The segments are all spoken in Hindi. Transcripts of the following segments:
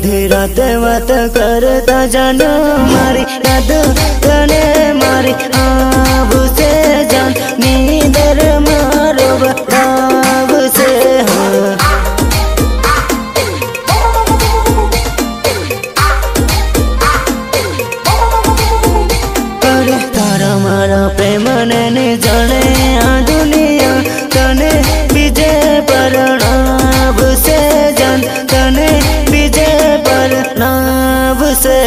आधी रात बात करता जानो मारी याद तने मारी आब से जान नींदर मारो बताब से करे तारा मारा प्रेम ने जाने आ दुनिया तने बीजे परणाब से जान तने बीजे परणाब से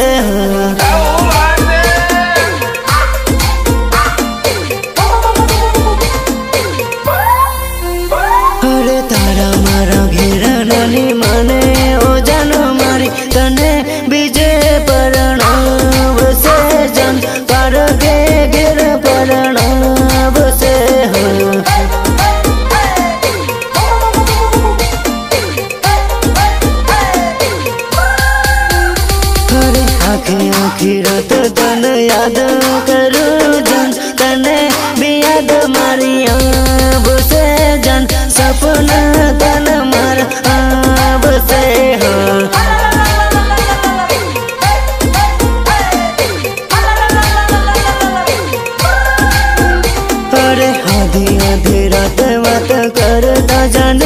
अरे तारा मारा घेरा नानी माने ओ जानो मारी तने बीजे परणाब से जान पार के घेर परणाब से आखी आखी रात तन याद करूं जान तने भी याद मारी आब से जान सपना तन मार आब से अरे आधी आधी रात बात करता जान